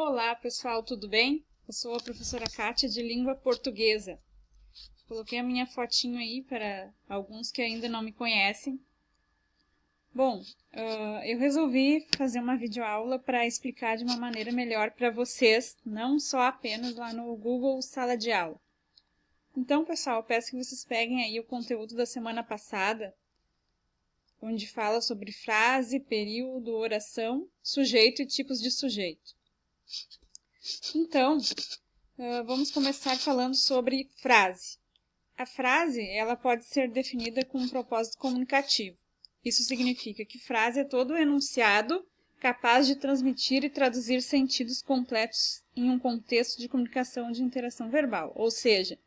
Olá, pessoal, tudo bem? Eu sou a professora Kátia de Língua Portuguesa. Coloquei a minha fotinho aí para alguns que ainda não me conhecem. Bom, eu resolvi fazer uma videoaula para explicar de uma maneira melhor para vocês, não só apenas lá no Google Sala de Aula. Então, pessoal, peço que vocês peguem aí o conteúdo da semana passada, onde fala sobre frase, período, oração, sujeito e tipos de sujeito. Então, vamos começar falando sobre frase. A frase, ela pode ser definida com um propósito comunicativo. Isso significa que frase é todo enunciado capaz de transmitir e traduzir sentidos completos em um contexto de comunicação de interação verbal. Ou seja,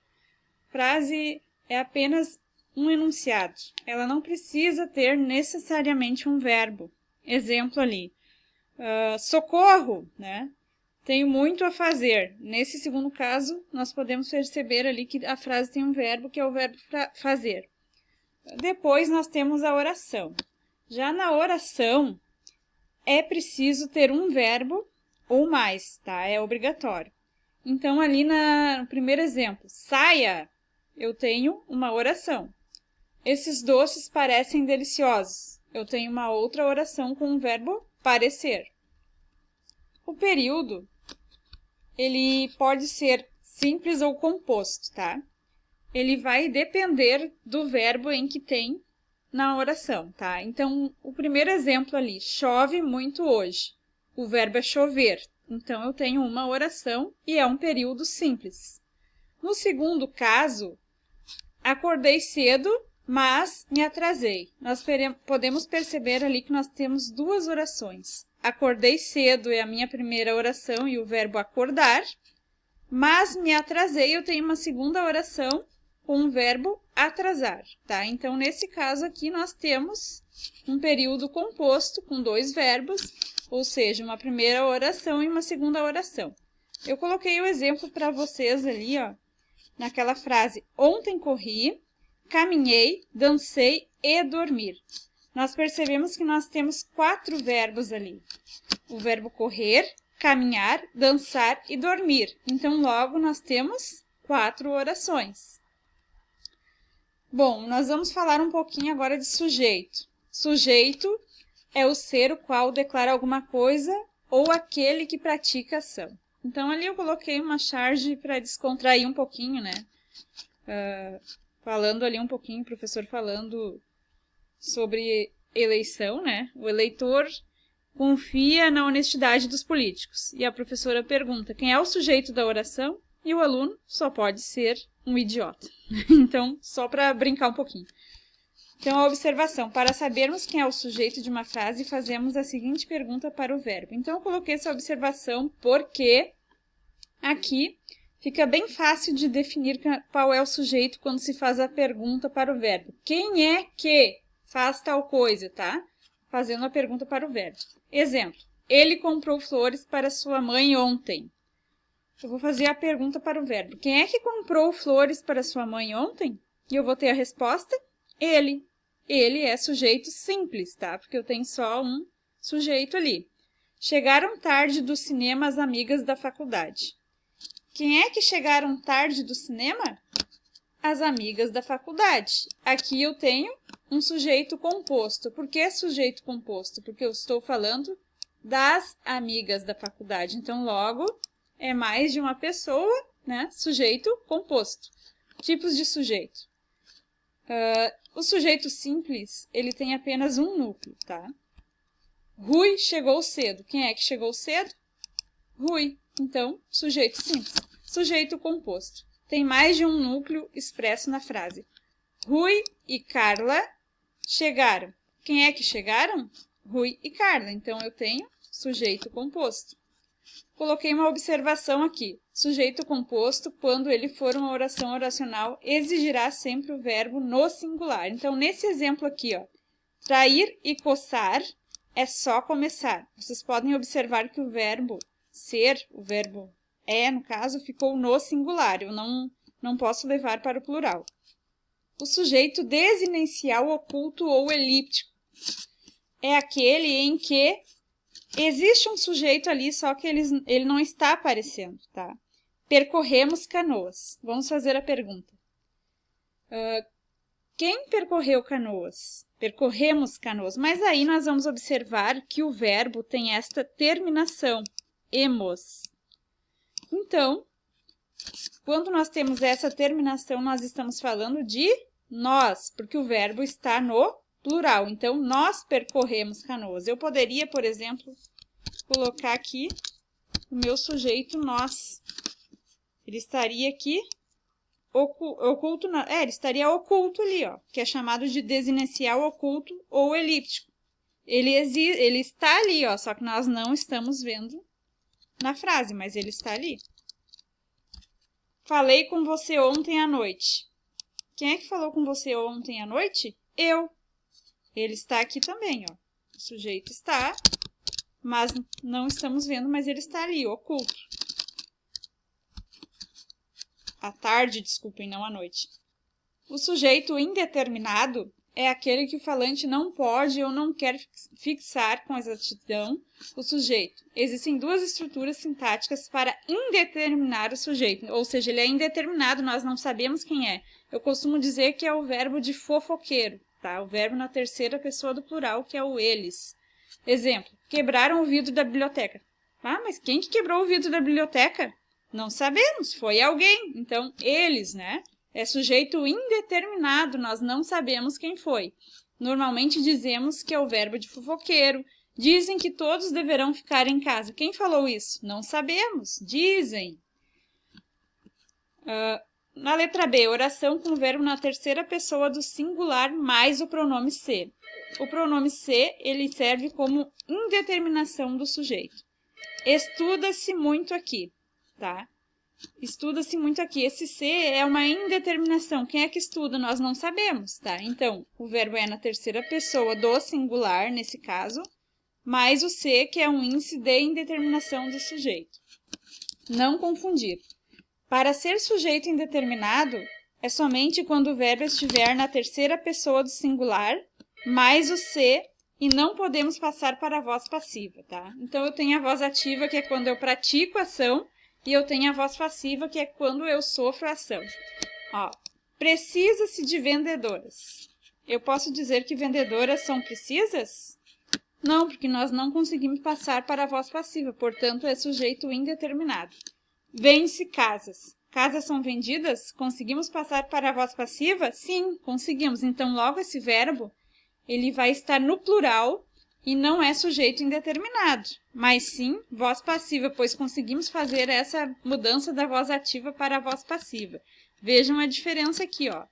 frase é apenas um enunciado. Ela não precisa ter necessariamente um verbo. Exemplo ali, socorro, né? Tenho muito a fazer. Nesse segundo caso, nós podemos perceber ali que a frase tem um verbo, que é o verbo fazer. Depois, nós temos a oração. Já na oração, é preciso ter um verbo ou mais, tá? É obrigatório. Então, ali no primeiro exemplo, saia, eu tenho uma oração. Esses doces parecem deliciosos. Eu tenho uma outra oração com o verbo parecer. O período, ele pode ser simples ou composto, tá? Ele vai depender do verbo em que tem na oração, tá? Então, o primeiro exemplo ali, chove muito hoje. O verbo é chover. Então, eu tenho uma oração e é um período simples. No segundo caso, acordei cedo, mas me atrasei. Nós podemos perceber ali que nós temos duas orações. Acordei cedo é a minha primeira oração e o verbo acordar, mas me atrasei, eu tenho uma segunda oração com o verbo atrasar, tá? Então, nesse caso aqui, nós temos um período composto com dois verbos, ou seja, uma primeira oração e uma segunda oração. Eu coloquei o exemplo para vocês ali, ó, naquela frase, ontem corri, caminhei, dancei e dormir. Nós percebemos que nós temos 4 verbos ali. O verbo correr, caminhar, dançar e dormir. Então, logo, nós temos 4 orações. Bom, nós vamos falar um pouquinho agora de sujeito. Sujeito é o ser o qual declara alguma coisa ou aquele que pratica ação. Então, ali eu coloquei uma charge para descontrair um pouquinho, né? Falando ali um pouquinho, o professor falando sobre eleição, né? O eleitor confia na honestidade dos políticos. E a professora pergunta quem é o sujeito da oração e o aluno só pode ser um idiota. Então, só para brincar um pouquinho. Então, a observação. Para sabermos quem é o sujeito de uma frase, fazemos a seguinte pergunta para o verbo. Então, eu coloquei essa observação porque aqui fica bem fácil de definir qual é o sujeito quando se faz a pergunta para o verbo. Quem é que faz tal coisa, tá? Fazendo a pergunta para o verbo. Exemplo, ele comprou flores para sua mãe ontem. Eu vou fazer a pergunta para o verbo. Quem é que comprou flores para sua mãe ontem? E eu vou ter a resposta, ele. Ele é sujeito simples, tá? Porque eu tenho só um sujeito ali. Chegaram tarde do cinema as amigas da faculdade. Quem é que chegaram tarde do cinema? As amigas da faculdade. Aqui eu tenho um sujeito composto. Por que sujeito composto? Porque eu estou falando das amigas da faculdade. Então, logo, é mais de uma pessoa, né? Sujeito composto. Tipos de sujeito. O sujeito simples, ele tem apenas um núcleo, tá? Rui chegou cedo. Quem é que chegou cedo? Rui. Então, sujeito simples. Sujeito composto. Tem mais de um núcleo expresso na frase. Rui e Carla chegaram. Quem é que chegaram? Rui e Carla. Então, eu tenho sujeito composto. Coloquei uma observação aqui. Sujeito composto, quando ele for uma oração oracional, exigirá sempre o verbo no singular. Então, nesse exemplo aqui, ó, trair e coçar é só começar. Vocês podem observar que o verbo ser, o verbo no caso, ficou no singular. Eu não posso levar para o plural. O sujeito desinencial, oculto ou elíptico é aquele em que existe um sujeito ali, só que ele não está aparecendo, tá? Percorremos Canoas. Vamos fazer a pergunta. Quem percorreu Canoas? Percorremos Canoas. Mas aí nós vamos observar que o verbo tem esta terminação, emos. Então, quando nós temos essa terminação, nós estamos falando de nós, porque o verbo está no plural. Então, nós percorremos Canoas. Eu poderia, por exemplo, colocar aqui o meu sujeito nós. Ele estaria aqui oculto, ele estaria oculto ali, ó, que é chamado de desinicial oculto ou elíptico. Ele está ali, ó, só que nós não estamos vendo na frase, mas ele está ali. Falei com você ontem à noite. Quem é que falou com você ontem à noite? Eu. Ele está aqui também, ó. O sujeito está, mas não estamos vendo, mas ele está ali, oculto. À tarde, desculpem, não à noite. O sujeito indeterminado é aquele que o falante não pode ou não quer fixar com exatidão o sujeito. Existem duas estruturas sintáticas para indeterminar o sujeito, ou seja, ele é indeterminado, nós não sabemos quem é. Eu costumo dizer que é o verbo de fofoqueiro, tá? O verbo na terceira pessoa do plural, que é o eles. Exemplo, quebraram o vidro da biblioteca. Ah, mas quem que quebrou o vidro da biblioteca? Não sabemos, foi alguém. Então, eles, né? É sujeito indeterminado, nós não sabemos quem foi. Normalmente dizemos que é o verbo de fofoqueiro. Dizem que todos deverão ficar em casa. Quem falou isso? Não sabemos, dizem. Na letra B, oração com o verbo na terceira pessoa do singular mais o pronome se. O pronome se, ele serve como indeterminação do sujeito. Estuda-se muito aqui, tá? Estuda-se muito aqui. Esse se é uma indeterminação. Quem é que estuda? Nós não sabemos, tá? Então, o verbo é na terceira pessoa do singular, nesse caso, mais o se, que é um índice de indeterminação do sujeito. Não confundir. Para ser sujeito indeterminado, é somente quando o verbo estiver na terceira pessoa do singular, mais o se, e não podemos passar para a voz passiva, tá? Então, eu tenho a voz ativa, que é quando eu pratico a ação, e eu tenho a voz passiva, que é quando eu sofro a ação. Ó, precisa-se de vendedoras. Eu posso dizer que vendedoras são precisas? Não, porque nós não conseguimos passar para a voz passiva, portanto, é sujeito indeterminado. Vende-se casas. Casas são vendidas? Conseguimos passar para a voz passiva? Sim, conseguimos. Então, logo esse verbo, ele vai estar no plural, e não é sujeito indeterminado, mas sim voz passiva, pois conseguimos fazer essa mudança da voz ativa para a voz passiva. Vejam a diferença aqui, ó,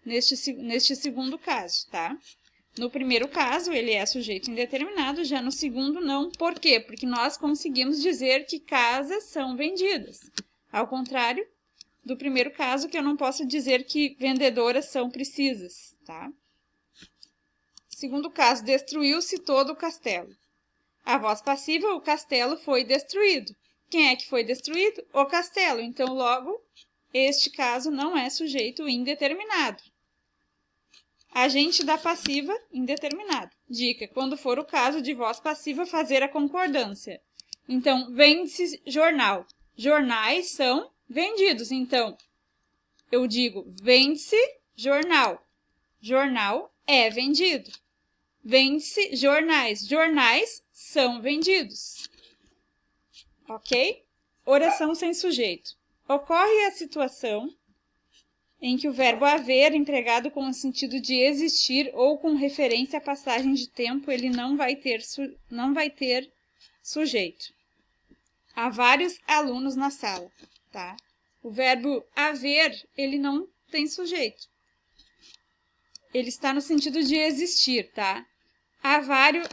neste segundo caso, tá? No primeiro caso, ele é sujeito indeterminado, já no segundo, não. Por quê? Porque nós conseguimos dizer que casas são vendidas. Ao contrário do primeiro caso, que eu não posso dizer que vendedoras são precisas, tá? Segundo caso, destruiu-se todo o castelo. A voz passiva, o castelo foi destruído. Quem é que foi destruído? O castelo. Então, logo, este caso não é sujeito indeterminado. Agente da passiva, indeterminado. Dica, quando for o caso de voz passiva, fazer a concordância. Então, vende-se jornal. Jornais são vendidos. Então, eu digo, vende-se jornal. Jornal é vendido. Vende-se jornais. Jornais são vendidos. Ok? Oração sem sujeito. Ocorre a situação em que o verbo haver, empregado com o sentido de existir ou com referência à passagem de tempo, ele não vai ter sujeito. Há vários alunos na sala, tá? O verbo haver, ele não tem sujeito. Ele está no sentido de existir, tá? Há vários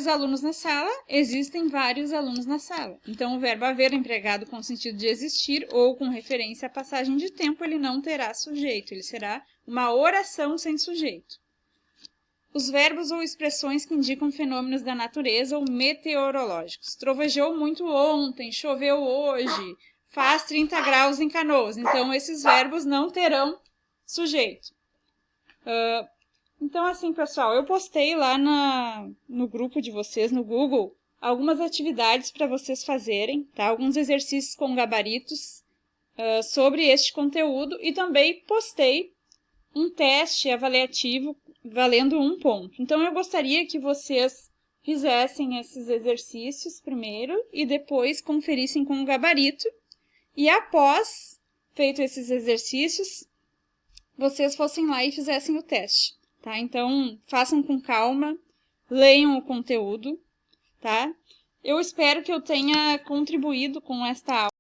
alunos na sala, existem vários alunos na sala. Então, o verbo haver empregado com o sentido de existir ou com referência à passagem de tempo, ele não terá sujeito, ele será uma oração sem sujeito. Os verbos ou expressões que indicam fenômenos da natureza ou meteorológicos. Trovejou muito ontem, choveu hoje, faz 30 graus em Canoas. Então, esses verbos não terão sujeito. Então, assim, pessoal, eu postei lá no grupo de vocês, no Google, algumas atividades para vocês fazerem, tá? Alguns exercícios com gabaritos sobre este conteúdo e também postei um teste avaliativo valendo 1 ponto. Então, eu gostaria que vocês fizessem esses exercícios primeiro e depois conferissem com o gabarito. E após feito esses exercícios, vocês fossem lá e fizessem o teste, tá? Então, façam com calma, leiam o conteúdo, tá? Eu espero que eu tenha contribuído com esta aula.